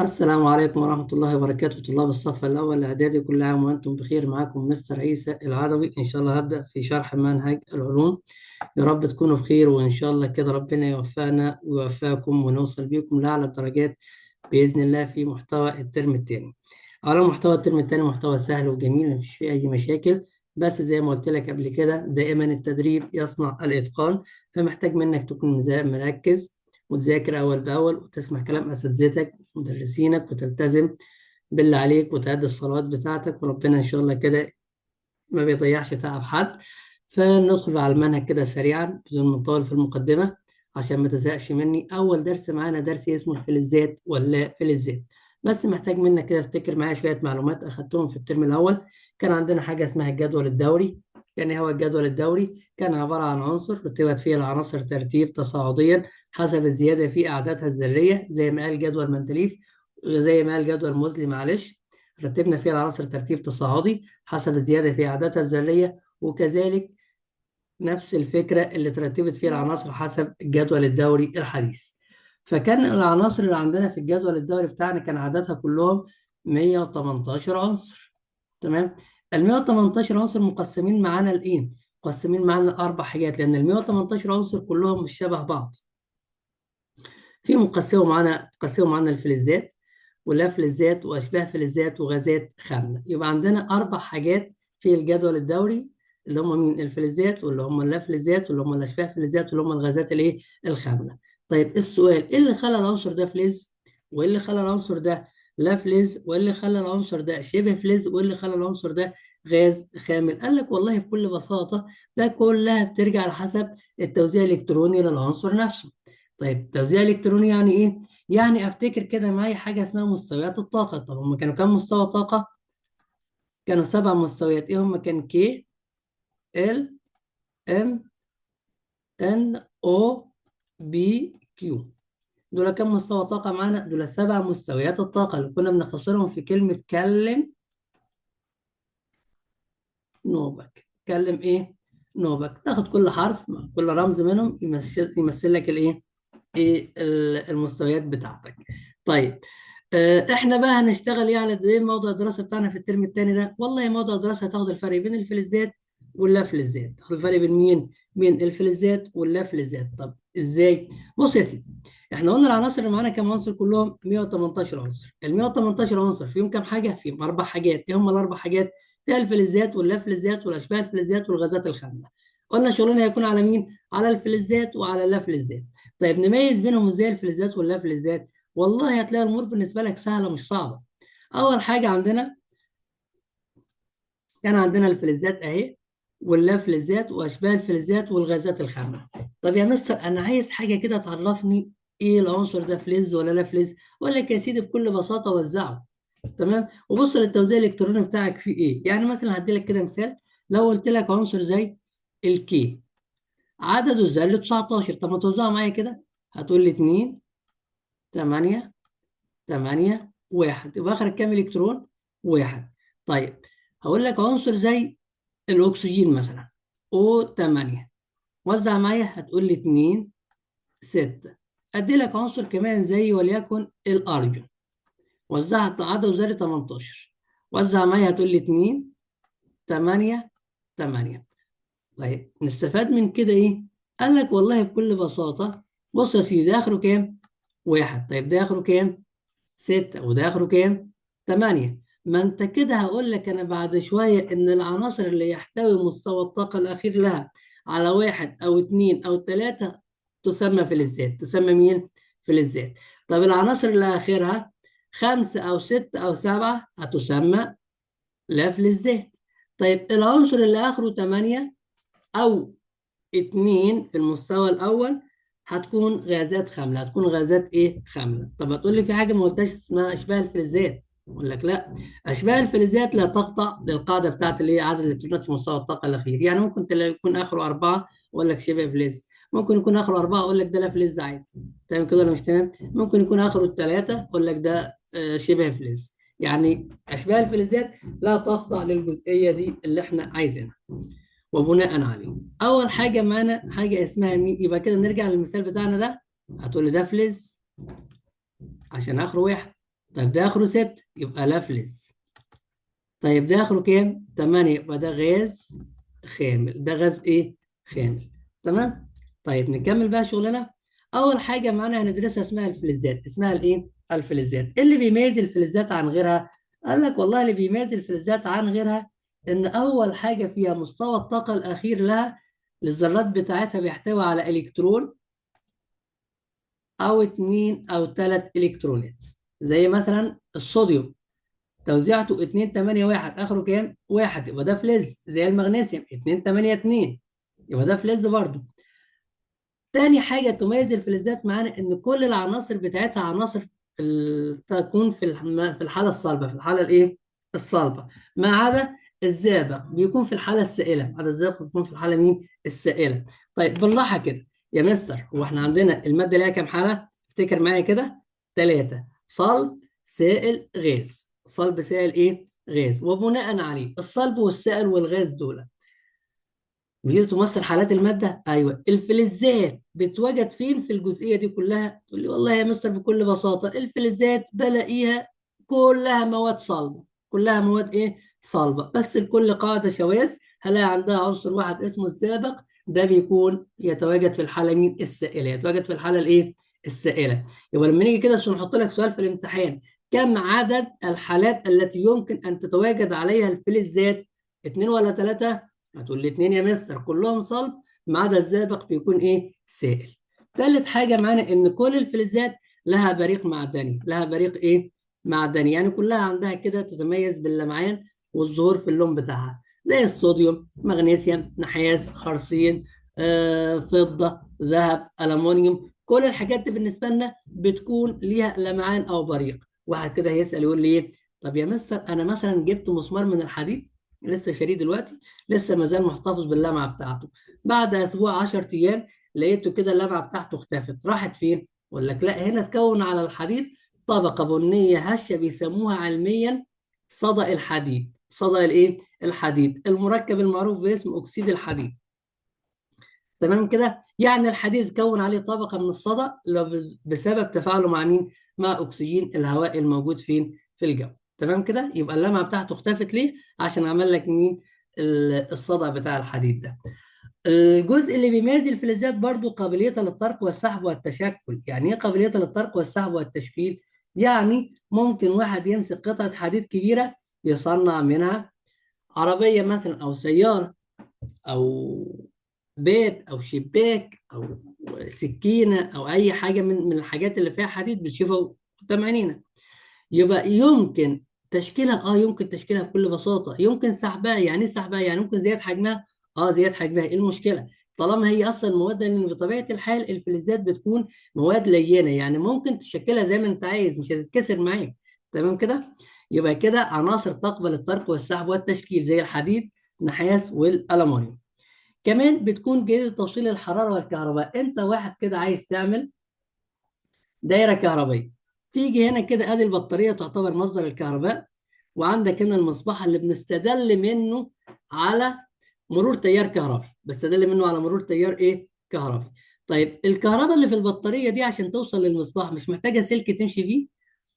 السلام عليكم ورحمة الله وبركاته. طلاب الصف الأول الإعدادي، كل عام وأنتم بخير. معاكم مستر عيسى العدوي. إن شاء الله هبدأ في شرح منهج العلوم. يا رب تكونوا بخير، وإن شاء الله كده ربنا يوفقنا ويوفقكم ونوصل بيكم لأعلى الدرجات بإذن الله في محتوى الترم الثاني. على محتوى الترم الثاني محتوى سهل وجميل، مفيش فيه أي مشاكل، بس زي ما قلت لك قبل كده دائما التدريب يصنع الإتقان. فمحتاج منك تكون مركز وتذاكر أول بأول وتسمع كلام أساتذتك مدرسينك وتلتزم باللي عليك وتأدي الصلوات بتاعتك، وربنا إن شاء الله كده ما بيضيعش تعب حد. فندخل على المنهج كده سريعا بدون ما نطول في المقدمة عشان ما تزهقش مني. أول درس معانا درس اسمه الفلزات ولا فلزات. بس محتاج منك كده افتكر معايا شوية معلومات أخدتهم في الترم الأول. كان عندنا حاجة اسمها الجدول الدوري. كان إيه هو الجدول الدوري؟ كان عبارة عن عنصر رتبت فيه العناصر ترتيب تصاعديا حسب الزيادة في أعدادها الذرية، زي ما قال جدول مندليف، زي ما قال جدول موزلي معلش. رتبنا فيها العناصر ترتيب تصاعدي حسب الزيادة في أعدادها الذرية، وكذلك نفس الفكرة اللي ترتبت فيها العناصر حسب الجدول الدوري الحديث. فكان العناصر اللي عندنا في الجدول الدوري بتاعنا كان عددها كلهم 118 عنصر. تمام. ال 118 عنصر مقسمين معانا لإيه؟ مقسمين معانا لأربع حاجات، لأن ال 118 عنصر كلهم مش شبه بعض. في مقسموا معانا الفلزات ولا فلزات واشباه فلزات وغازات خامله. يبقى عندنا اربع حاجات في الجدول الدوري، اللي هم مين؟ الفلزات، واللي هم اللافلزات، واللي هم الاشباه فلزات، واللي هم الغازات الايه؟ الخامله. طيب السؤال، ايه اللي خلى العنصر ده فلز؟ وايه اللي خلى العنصر ده لا فلز؟ وايه اللي خلى العنصر ده شبه فلز؟ وايه اللي خلى العنصر ده غاز خامل؟ قال لك والله بكل بساطه ده كلها بترجع على حسب التوزيع الالكتروني للعنصر نفسه. طيب توزيع الكتروني يعني ايه؟ يعني افتكر كده معايا حاجه اسمها مستويات الطاقه. طب هم كانوا كام مستوى طاقه؟ كانوا سبع مستويات. ايه هم؟ كان كي، ال، ام، ان، او، بي، كيو. دول كام مستوى طاقه معانا؟ دول سبع مستويات الطاقه اللي كنا بنختصرهم في كلمه كلم نوبك. كلم ايه؟ نوبك. تاخد كل حرف مع كل رمز منهم يمثل لك الايه؟ ايه المستويات بتاعتك. طيب احنا بقى هنشتغل ايه على ايه موضوع الدراسه بتاعنا في الترم الثاني ده؟ والله موضوع الدراسه هتاخد الفرق بين الفلزات واللافلزات. تاخد الفرق بين مين؟ بين الفلزات واللافلزات. طب ازاي؟ بص يا سيدي، احنا قلنا العناصر اللي معانا كام عنصر؟ كلهم 118 عنصر. ال 118 عنصر فيهم كام حاجه؟ فيهم اربع حاجات. ايه هم الاربع حاجات؟ فيها الفلزات واللافلزات والاشباه الفلزات والغازات الخامله. قلنا شغلنا هيكون على مين؟ على الفلزات وعلى اللافلزات. طيب نميز بينهم ازاي الفلزات واللافلزات؟ والله هتلاقي الامور بالنسبه لك سهله مش صعبه. اول حاجه عندنا كان عندنا الفلزات اهي، واللافلزات واشباه الفلزات والغازات الخامله. طب يا مستر انا عايز حاجه كده تعرفني ايه العنصر ده فلز ولا لا فلز. اقول لك يا سيدي بكل بساطه وزعه. تمام. وبص للتوزيع الالكتروني بتاعك فيه ايه. يعني مثلا هدي لك كده مثال. لو قلت لك عنصر زي الكي عدده الذري 19، طب ما توزعه معايا كده. هتقول لي 2، 8، 8، 1، يبقى اخرك كام الكترون؟ واحد. طيب هقول لك عنصر زي الاكسجين مثلا O8، وزع معايا. هتقول لي 2، 6. ادي لك عنصر كمان زي وليكن الارجون، وزعت عدد ذري 18، وزع معايا. هتقول لي 2، 8، 8. طيب نستفاد من كده ايه؟ قال لك والله بكل بساطة، بص يا سيدي ده اخره كام؟ واحد. طيب ده اخره كام؟ 6. وده اخره كام؟ 8. ما انت كده هقول لك انا بعد شويه ان العناصر اللي يحتوي مستوى الطاقه الاخير لها على واحد او اتنين او تلاته تسمى فلزات. تسمى مين؟ فلزات. طب العناصر اللي اخرها خمسه او سته او سبعه هتسمى لا فلزات. طيب العنصر اللي اخره 8 او اتنين في المستوى الاول هتكون غازات خامله. هتكون غازات ايه؟ خامله. طب هتقول لي في حاجه ما قلتهاش اسمها اشباه الفلزات. اقول لك لا، اشباه الفلزات لا تخضع للقاعده بتاعت اللي هي عدد الالكترونات في مستوى الطاقه الاخير. يعني ممكن يكون اخره اربعه اقول لك شبه فلز، ممكن يكون اخره اربعه اقول لك ده لا فلز عادي. تمام كده ولا مش تمام؟ ممكن يكون اخره ثلاثه اقول لك ده شبه فلز. يعني اشباه الفلزات لا تخضع للجزئيه دي اللي احنا عايزينها. وبناء عليه اول حاجه معانا حاجه اسمها مين. يبقى كده نرجع للمثال بتاعنا ده. هتقول لي ده فلز عشان اخره واحد. طيب ده اخره 6 يبقى لا فلز. طيب ده اخره كام؟ 8 يبقى ده غاز خامل. ده غاز ايه؟ خامل. تمام؟ طيب نكمل بقى شغلنا. اول حاجه معانا هندرسها اسمها الفلزات. اسمها الايه؟ الفلزات. إيه اللي بيميز الفلزات عن غيرها؟ قال لك والله اللي بيميز الفلزات عن غيرها ان اول حاجه فيها مستوى الطاقه الاخير لها للذرات بتاعتها بيحتوي على الكترون او اتنين او ثلاث الكترونات. زي مثلا الصوديوم توزيعته 2 8 1 اخره كام؟ 1 يبقى ده فلز. زي المغنيسيوم 2 8 2 يبقى ده فلز برضه. تاني حاجة تميز الفلزات معانا إن كل العناصر بتاعتها عناصر تكون في الحالة الصلبة. في الحالة الإيه؟ الصلبة. ما عدا الزئبق بيكون في الحالة السائلة. ما عدا الزئبق بيكون في الحالة مين؟ السائلة. طيب بالراحة كده يا مستر، هو إحنا عندنا المادة ليها كام حالة؟ افتكر معايا كده. 3: صلب، سائل، غاز. صلب، سائل، إيه؟ غاز. وبناء عليه الصلب والسائل والغاز دول ودي تمثل حالات المادة. أيوه. الفلزات بتوجد فين في الجزئية دي كلها؟ تقول لي والله يا مستر بكل بساطة الفلزات بلاقيها كلها مواد صلبة. كلها مواد إيه؟ صلبة. بس لكل قاعدة شواذ هلاقي عندها عنصر واحد اسمه السابق. ده بيكون يتواجد في الحالة مين؟ السائلة. يتواجد في الحالة الإيه؟ السائلة. يبقى لما نيجي كده عشان نحط لك سؤال في الامتحان، كم عدد الحالات التي يمكن أن تتواجد عليها الفلزات؟ اتنين ولا ثلاثة؟ هتقول لي اتنين يا مستر كلهم صلب ما عدا الزئبق بيكون ايه؟ سائل. تالت حاجه معانا ان كل الفلزات لها بريق معدني. لها بريق ايه؟ معدني. يعني كلها عندها كده تتميز باللمعان والظهور في اللون بتاعها. زي الصوديوم، مغنيسيوم، نحاس، خرسين، فضه، ذهب، ألمونيوم. كل الحاجات دي بالنسبه لنا بتكون ليها لمعان او بريق. واحد كده هيسأل يقول لي ايه؟ طب يا مستر انا مثلا جبت مسمار من الحديد لسه شاريه دلوقتي، لسه ما زال محتفظ باللمعه بتاعته. بعد اسبوع 10 ايام لقيته كده اللمعه بتاعته اختفت. راحت فين؟ اقول لك لا، هنا اتكون على الحديد طبقه بنيه هشه بيسموها علميا صدأ الحديد. صدأ الايه؟ الحديد، المركب المعروف باسم اكسيد الحديد. تمام كده؟ يعني الحديد اتكون عليه طبقه من الصدأ بسبب تفاعله مع مين؟ مع اكسجين الهواء الموجود فين؟ في الجو. تمام كده؟ يبقى اللمعه بتاعته اختفت ليه؟ عشان عمل لك مين؟ الصدأ بتاع الحديد ده. الجزء اللي بيميز الفلزات برضو قابليتها للطرق والسحب والتشكل. يعني ايه قابليتها للطرق والسحب والتشكيل؟ يعني ممكن واحد يمسك قطعة حديد كبيرة يصنع منها عربية مثلا أو سيارة أو بيت أو شباك أو سكينة أو أي حاجة من الحاجات اللي فيها حديد بتشوفها قدام عينينا. يبقى يمكن تشكيلها. يمكن تشكيلها بكل بساطه. يمكن سحبها. يعني ايه سحبها؟ يعني ممكن زياده حجمها. زياده حجمها. ايه المشكله؟ طالما هي اصلا مواد، لان بطبيعه الحال الفلزات بتكون مواد لينه، يعني ممكن تشكلها زي ما انت عايز مش هتتكسر معاك. تمام كده؟ يبقى كده عناصر تقبل الطرق والسحب والتشكيل زي الحديد، النحاس، والالومنيوم. كمان بتكون جيدة توصيل الحرارة والكهرباء. انت واحد كده عايز تعمل دايره كهربائيه، تيجي هنا كده ادي البطاريه تعتبر مصدر الكهرباء، وعندك هنا المصباح اللي بنستدل منه على مرور تيار كهربي. بستدل منه على مرور تيار ايه؟ كهربي. طيب الكهرباء اللي في البطاريه دي عشان توصل للمصباح مش محتاجه سلك تمشي فيه؟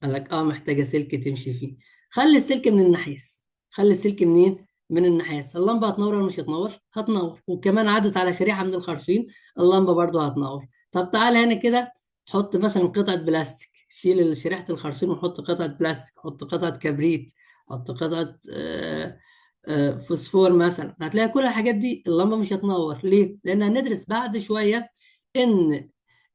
قال لك محتاجه سلك تمشي فيه. خلي السلك من النحاس. خلي السلك منين؟ من النحاس. اللمبه هتنور ولا مش هتنور؟ هتنور. وكمان عدت على شريحه من الخرسين، اللمبه برضو هتنور. طب تعالى هنا كده، حط مثلا قطعة بلاستيك. شيل شريحة الخرسين وحط قطعة بلاستيك. حط قطعة كبريت. حط قطعة فوسفور مثلا. هتلاقي كل الحاجات دي اللمبة مش هتنور. ليه؟ لأن هندرس بعد شوية إن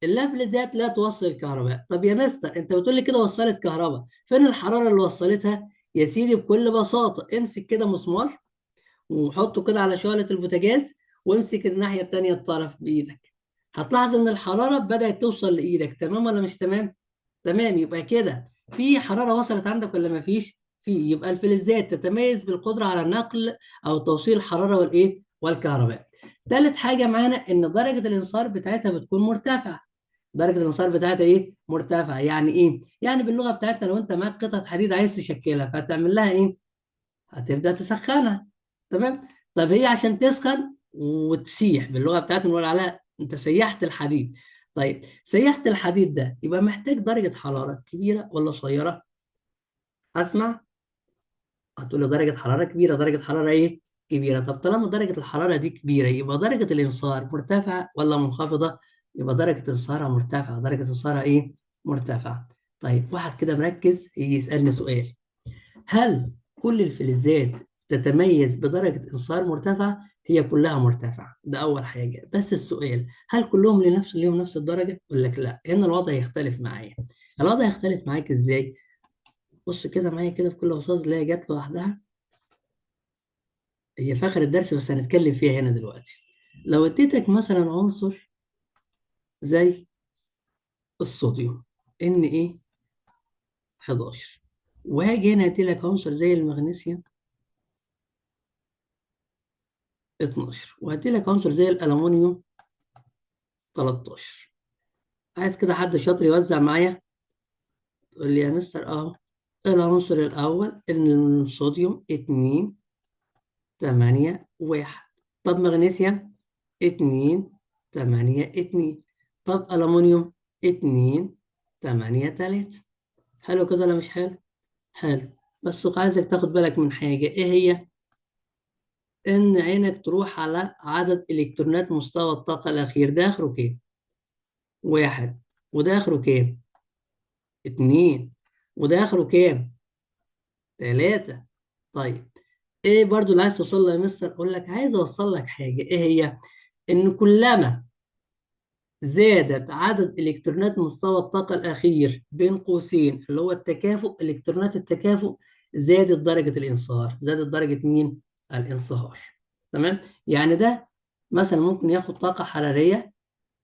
اللافلزات لا توصل الكهرباء. طب يا مستر أنت بتقول لي كده وصلت كهرباء، فين الحرارة اللي وصلتها؟ يا سيدي بكل بساطة امسك كده مسمار وحطه كده على شعلة البوتاجاز، وامسك الناحية التانية الطرف بإيدك. هتلاحظ إن الحرارة بدأت توصل لإيدك. تمام ولا مش تمام؟ تمام. يبقى كده في حرارة وصلت عندك ولا مفيش؟ في. يبقى الفلزات تتميز بالقدرة على نقل أو توصيل الحرارة والإيه؟ والكهرباء. تالت حاجة معانا إن درجة الانصهار بتاعتها بتكون مرتفعة. درجة الانصهار بتاعتها إيه؟ مرتفعة. يعني إيه؟ يعني باللغة بتاعتنا لو أنت معاك قطعة حديد عايز تشكلها فهتعمل لها إيه؟ هتبدأ تسخنها. تمام. طب هي عشان تسخن وتسيح، باللغة بتاعتنا بنقول عليها انت سيحت الحديد. طيب سيحت الحديد ده يبقى محتاج درجة حرارة كبيرة ولا صغيرة؟ اسمع، هتقول لي درجة حرارة كبيرة، درجة حرارة ايه؟ كبيرة. طب طالما درجة الحرارة دي كبيرة يبقى درجة الانصهار مرتفعة ولا منخفضة؟ يبقى درجة انصهارها مرتفعة، درجة انصهارها ايه؟ مرتفعة. طيب واحد كده مركز يجي يسألني سؤال، هل كل الفلزات تتميز بدرجة انصهار مرتفعة؟ هي كلها مرتفعة، ده أول حاجة. بس السؤال، هل كلهم ليهم نفس الدرجة؟ أقول لك لا، هنا الوضع يختلف معايا. الوضع يختلف معاك إزاي؟ بص كده معايا كده بكل بساطة، اللي هي جت لوحدها، هي في آخر الدرس بس هنتكلم فيها هنا دلوقتي. لو اديتك مثلا عنصر زي الصوديوم Na 11، وهاجي هنا اديلك عنصر زي المغنيسيوم 12، وهديلك عنصر زي الألمنيوم 13، عايز كده حد شاطر يوزع معايا؟ تقول لي يا مستر اهو، العنصر الأول الصوديوم 2 8 1. طب مغنيسيوم 2 8 2. طب ألمنيوم 2 8 3. حلو كده ولا مش حلو؟ حلو. بس عايزك تاخد بالك من حاجة، ايه هي؟ ان عينك تروح على عدد الكترونات مستوى الطاقة الأخير، ده آخره كام؟ واحد. وده آخره كام؟ اتنين. وده آخره كام؟ تلاتة. طيب ايه برضو اللي عايز توصل له يا مستر؟ اقول لك عايز اوصل لك حاجة، ايه هي؟ ان كلما زادت عدد الكترونات مستوى الطاقة الأخير بين قوسين اللي هو التكافؤ، الكترونات التكافؤ، زادت درجة الانصهار. زادت درجة مين؟ الانصهار. تمام؟ يعني ده مثلا ممكن ياخد طاقة حرارية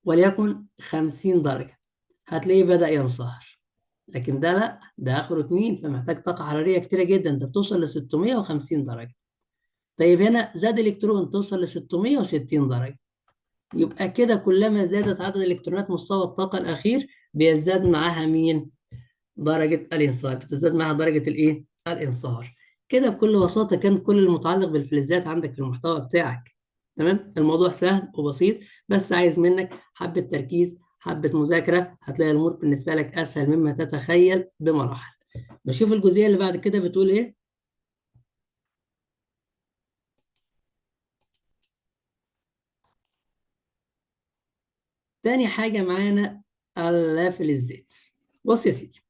وليكن 50 درجة، هتلاقيه بدأ ينصهر. لكن ده لا، ده آخره 2، فمحتاج طاقة حرارية كتيرة جدا، ده بتوصل ل 650 درجة. طيب هنا زاد الكترون توصل ل 660 درجة. يبقى كده كلما زادت عدد الالكترونات مستوى الطاقة الأخير بيزداد معاها مين؟ درجة الانصهار، بتزداد معاها درجة الايه؟ الانصهار. كده بكل بساطة كان كل المتعلق بالفلزات عندك في المحتوى بتاعك. تمام؟ الموضوع سهل وبسيط، بس عايز منك حبة تركيز، حبة مذاكرة، هتلاقي الأمور بالنسبة لك أسهل مما تتخيل بمراحل. نشوف الجزئية اللي بعد كده بتقول إيه؟ تاني حاجة معانا الفلزات. بص يا سيدي،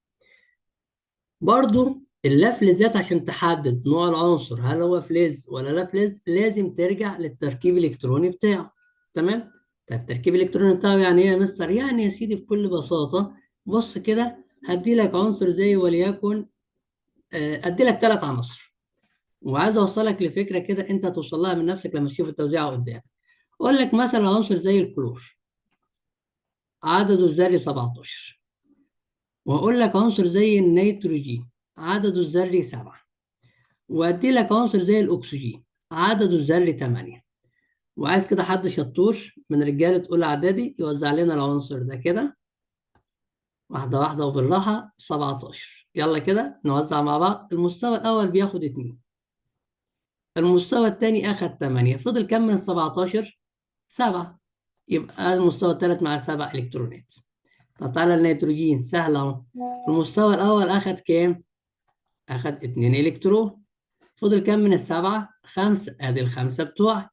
برضو اللافلزات عشان تحدد نوع العنصر هل هو فلز ولا لا فلز لازم ترجع للتركيب الالكتروني بتاعه. تمام؟ طيب التركيب الالكتروني بتاعه يعني ايه يا مستر؟ يعني يا سيدي بكل بساطه، بص كده هدي لك عنصر زي وليكن ادي لك 3 عناصر، وعايز اوصلك لفكره كده انت توصل لها من نفسك لما تشوف التوزيع قدام. اقول لك مثلا عنصر زي الكلور عدده الذري 17، واقول لك عنصر زي النيتروجين عدده الذري 7، وادي لك عنصر زي الاكسجين عدده الذري 8. وعايز كده حد شطور من رجاله اولى اعدادي يوزع لنا العنصر ده كده واحده واحده وبالراحه. 17، يلا كده نوزع مع بعض. المستوى الاول بياخد 2، المستوى الثاني اخد 8، فضل كام من ال 17؟ 7. يبقى المستوى الثالث مع 7 الكترونات. طب تعالى النيتروجين سهل اهو، المستوى الاول اخد كام؟ اخد 2 الكترون، فضل كام من السبعة؟ 5، ادي الخمسة بتوعك.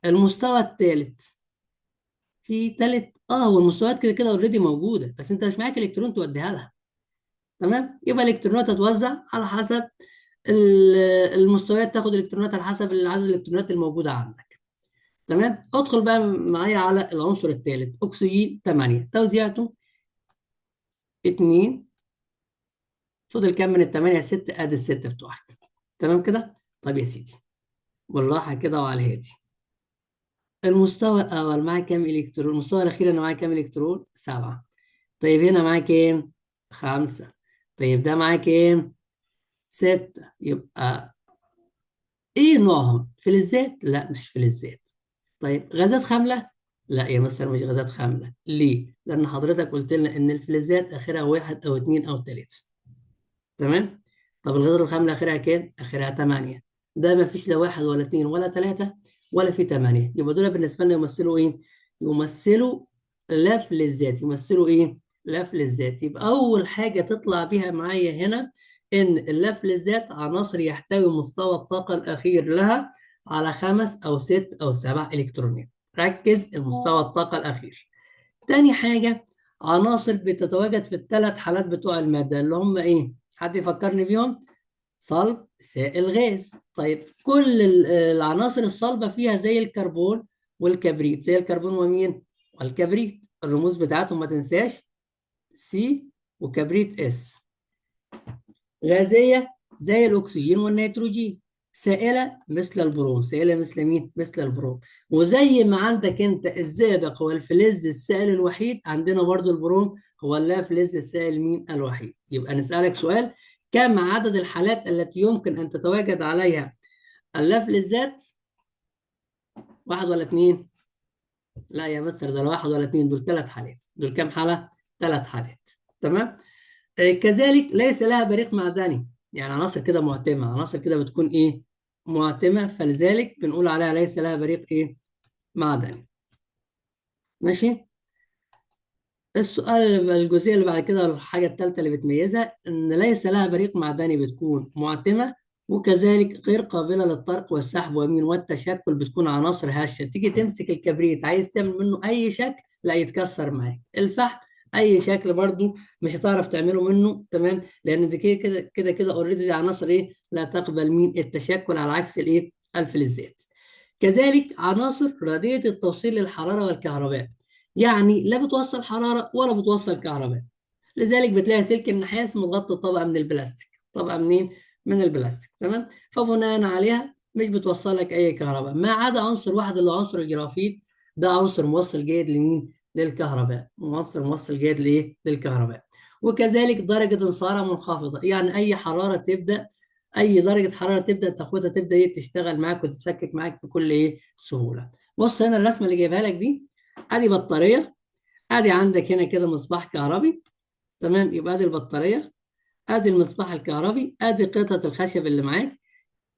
المستوى الثالث في تالت والمستويات كده كده اوريدي موجوده، بس انت مش معاك الكترون توديها لها. تمام؟ يبقى الالكترونات تتوزع على حسب المستويات، تاخد الكترونات على حسب عدد الالكترونات الموجوده عندك. تمام؟ ادخل بقى معايا على العنصر الثالث اكسجين 8، توزيعته 2، فضل كام من الثمانية؟ 6، ادي الستة بتوعك. تمام كده؟ طب يا سيدي بالراحه كده وعلى الهادي، المستوى الأول معاه كام إلكترون؟ المستوى الأخير أنا معاه كام إلكترون؟ 7. طيب هنا معاه كام؟ 5. طيب ده معاه كام؟ 6. يبقى إيه نوعهم؟ فلزات؟ لا مش فلزات. طيب غازات خاملة؟ لا يا مستر مش غازات خاملة. ليه؟ لأن حضرتك قلت لنا إن الفلزات آخرها 1 أو 2 أو 3. تمام؟ طب الغازات الخاملة آخرها كام؟ آخرها 8. ده ما فيش لا 1 ولا 2 ولا 3 ولا في 8، يبقى دول بالنسبة لنا يمثلوا إيه؟ يمثلوا لفل الذات. يمثلوا إيه؟ لفل الذات. يبقى أول حاجة تطلع بيها معايا هنا إن اللافلزات عناصر يحتوي مستوى الطاقة الأخير لها على 5 أو 6 أو 7 إلكترونات. ركز، المستوى الطاقة الأخير. تاني حاجة، عناصر بتتواجد في الثلاث حالات بتوع المادة اللي هم إيه؟ حد يفكرني بيهم؟ صلب، سائل، غاز. طيب كل العناصر الصلبة فيها زي الكربون والكبريت، زي الكربون ومين؟ والكبريت. الرموز بتاعتهم ما تنساش، سي وكبريت اس. غازية زي الأكسجين والنيتروجين. سائلة مثل البروم. سائلة مثل مين؟ مثل البروم. وزي ما عندك أنت الزئبق هو الفلز السائل الوحيد، عندنا برضو البروم هو اللافلز السائل مين؟ الوحيد. يبقى نسألك سؤال، كم عدد الحالات التي يمكن أن تتواجد عليها اللافلزات؟ واحد ولا اتنين؟ لا يا مستر، ده لا واحد ولا اتنين، دول ثلاث حالات. دول كم حالة؟ ثلاث حالات. تمام؟ كذلك ليس لها بريق معدني، يعني عناصر كده معتمة، عناصر كده بتكون ايه؟ معتمة، فلذلك بنقول عليها ليس لها بريق ايه؟ معدني. ماشي. السؤال الجزئية اللي بعد كده، الحاجة الثالثة اللي بتميزها ان ليس لها بريق معدني، بتكون معتمة، وكذلك غير قابلة للطرق والسحب ومين والتشكل، بتكون عناصر هشة. تيجي تمسك الكبريت عايز تعمل منه اي شكل، لا يتكسر معاك. الفحم اي شكل برضو مش هتعرف تعمله منه، تمام، لان دي كده كده كده اوريدي دي عناصر ايه؟ لا تقبل مين؟ التشكل، على عكس الايه؟ الفلزات. كذلك عناصر رديئة التوصيل للحرارة والكهرباء، يعني لا بتوصل حرارة ولا بتوصل كهرباء. لذلك بتلاقي سلك النحاس متغطي طبقة من البلاستيك. طبقة منين؟ من البلاستيك، تمام. فبناء عليها مش بتوصل لك أي كهرباء، ما عدا عنصر واحد اللي هو عنصر الجرافيت. ده عنصر موصل جيد لمين؟ للكهرباء. موصل جيد لإيه؟ للكهرباء. وكذلك درجة انصهارها منخفضة، يعني أي درجة حرارة تبدأ تاخدها تبدأ إيه؟ تشتغل معاك وتتفكك معاك بكل إيه؟ سهولة. بص هنا الرسمة اللي جايبها لك دي، ادي بطاريه، ادي عندك هنا كده مصباح كهربي، تمام. يبقى ادي البطاريه، ادي المصباح الكهربي، ادي قطعه الخشب اللي معاك.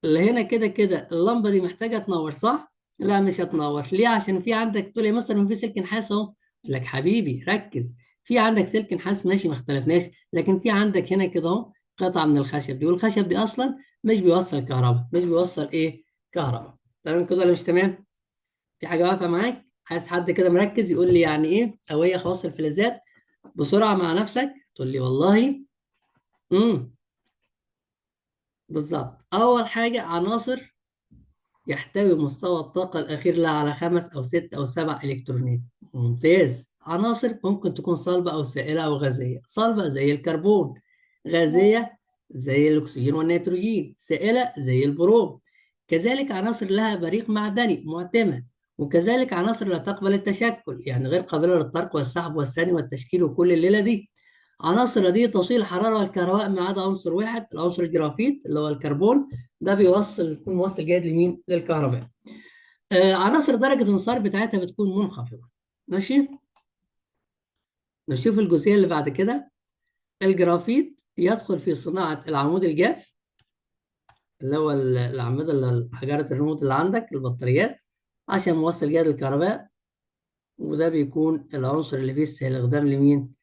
اللي هنا كده كده اللمبه دي محتاجه تنور، صح؟ لا مش هتنور. ليه؟ عشان في عندك تقول لي مثلا في سلك نحاس اهو. أقول لك حبيبي ركز، في عندك سلك نحاس ماشي، ما اختلفناش، لكن في عندك هنا كده اهو قطعه من الخشب دي، والخشب دي اصلا مش بيوصل كهرباء. مش بيوصل ايه؟ كهرباء. تمام كده ولا مش تمام؟ في حاجه واقفه معاك؟ عايز حد كده مركز يقول لي يعني ايه او هي خواص الفلزات بسرعه مع نفسك. تقول لي والله امم بالظبط. اول حاجه، عناصر يحتوي مستوى الطاقه الاخير لها على 5 أو 6 أو 7 الكترونات. ممتاز. عناصر ممكن تكون صلبه او سائله او غازيه. صلبه زي الكربون، غازيه زي الاكسجين والنيتروجين، سائله زي البروم. كذلك عناصر لها بريق معدني معتمة، وكذلك عناصر لا تقبل التشكل، يعني غير قابلة للطرق والسحب والثاني والتشكيل وكل الليلة دي. عناصر دي توصيل الحرارة والكهرباء ما عدا عنصر واحد، العنصر الجرافيت اللي هو الكربون. ده يكون موصل جيد لمين؟ للكهرباء. عناصر درجة الانصهار بتاعتها بتكون منخفضة. ماشي. نشوف الجزئية اللي بعد كده. الجرافيت يدخل في صناعة العمود الجاف، اللي هو الأعمدة، اللي حجارة الرمود اللي عندك، البطاريات، عشان موصل جهد الكهرباء. وده بيكون العنصر اللي فيه استخدام لمين؟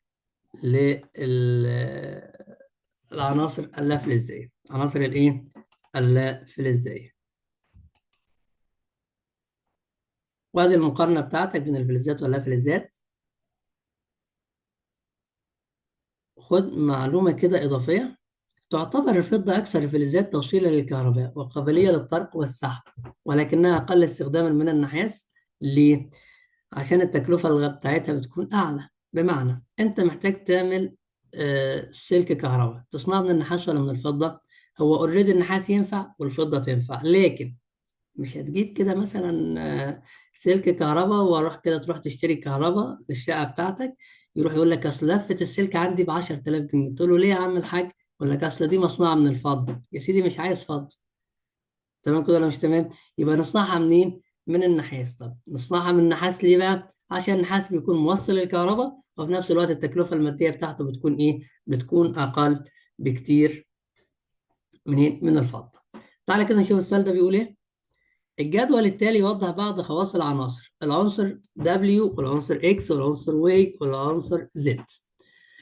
للعناصر اللافلزية. عناصر الايه؟ اللافلزية. وهذه المقارنة بتاعتك بين الفلزات واللافلزات. خد معلومة كده إضافية. تعتبر الفضة أكثر الفلزات توصيلا للكهرباء وقابلية للطرق والسحب، ولكنها أقل استخداما من النحاس. ليه؟ عشان التكلفة بتاعتها بتكون أعلى. بمعنى أنت محتاج تعمل سلك كهرباء، تصنعه من النحاس ولا من الفضة؟ هو اوريدي النحاس ينفع والفضة تنفع، لكن مش هتجيب كده مثلا سلك كهرباء واروح كده تروح تشتري كهرباء للشقة بتاعتك، يروح يقول لك أصل لفة السلك عندي ب 10000 جنيه. تقول له ليه يا عم الحاج؟ يقول لك أصل دي مصنوعة من الفضة. يا سيدي مش عايز فضة. تمام كده ولا مش تمام؟ يبقى نصنعها منين؟ من النحاس. طب نصنعها من النحاس ليه بقى؟ عشان النحاس بيكون موصل للكهرباء، وفي نفس الوقت التكلفة المادية بتاعته بتكون ايه؟ بتكون أقل بكتير من الفضة. تعالى كده نشوف السؤال ده بيقول ايه. الجدول التالي يوضح بعض خواص العناصر: العنصر W والعنصر X والعنصر Y والعنصر Z.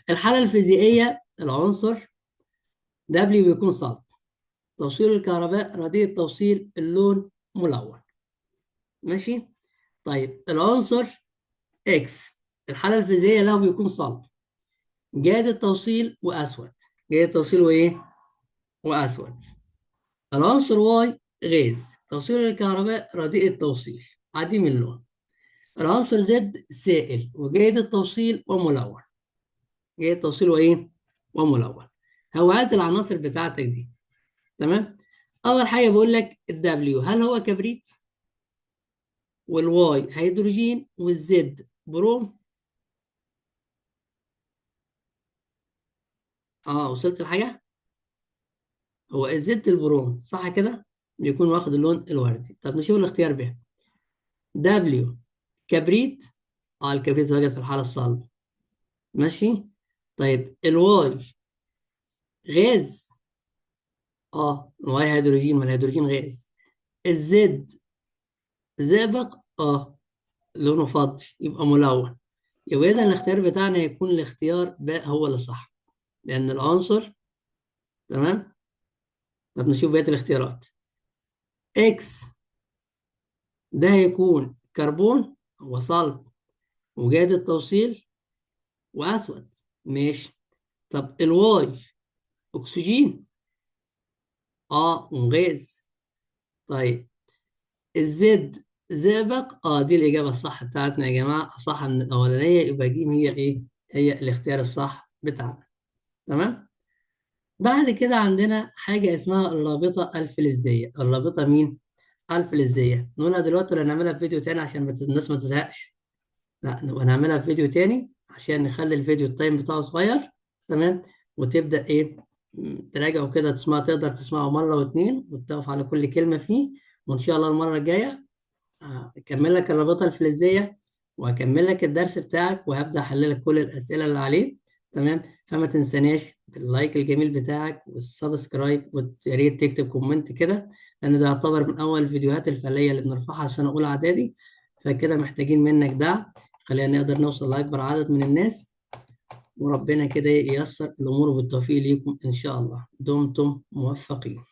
الحالة الفيزيائية: العنصر دبليو بيكون صلب. توصيل الكهرباء رديء التوصيل، اللون ملون. ماشي. طيب العنصر اكس، الحالة الفيزيائية له بيكون صلب، جاد التوصيل واسود. جاد التوصيل وايه؟ واسود. العنصر واي غاز، توصيل الكهرباء رديء التوصيل، عديم اللون. العنصر زد سائل وجيد التوصيل وملون. جيد التوصيل وايه؟ وملون. هو هذه العناصر بتاعتك دي. تمام. اول حاجه بقول لك الدبليو هل هو كبريت، والواي هيدروجين، والزد بروم. اه وصلت لحاجه. هو الزد البروم صح كده، بيكون واخد اللون الوردي. طب نشوف الاختيار به. دبليو كبريت. اه الكبريت واجد في الحاله الصلبه. ماشي. طيب الواي غاز. اه الواي هيدروجين، ما الهيدروجين غاز. الزد زئبق. اه لونه فضي يبقى ملون. يبقى اذا الاختيار بتاعنا هيكون الاختيار ب هو اللي صح، لان العنصر. تمام. طب نشوف بقيه الاختيارات. اكس ده هيكون كربون، هو صلب وجاد التوصيل واسود. ماشي. طب الواي اكسجين. اه وغاز. طيب الزد زئبق. اه دي الاجابه الصح بتاعتنا يا جماعه، صح من الاولانيه، يبقى جيم هي الايه، هي الاختيار الصح بتاعنا. تمام. بعد كده عندنا حاجه اسمها الرابطه الفلزيه. الرابطه مين؟ الفلزيه. نقولها دلوقتي ولا نعملها في فيديو تاني عشان الناس ما تزهقش؟ لا نبقى نعملها في فيديو تاني عشان نخلي الفيديو التايم بتاعه صغير. تمام. وتبدا ايه، تراجعه كده، تسمع، تقدر تسمعه مره واتنين وتقف على كل كلمه فيه. وان شاء الله المره الجايه اكمل لك الرابطه الفلزيه، واكمل لك الدرس بتاعك، وهبدا احل لك كل الاسئله اللي عليه. تمام. فما تنساناش باللايك الجميل بتاعك والسبسكرايب، ويا ريت تكتب كومنت كده، لان ده يعتبر من اول الفيديوهات الفعليه اللي بنرفعها سنه اولى اعدادي. فكده محتاجين منك دعم، خلينا نقدر نوصل لاكبر عدد من الناس، وربنا كده ييسر الامور بالتوفيق ليكم ان شاء الله. دمتم موفقين.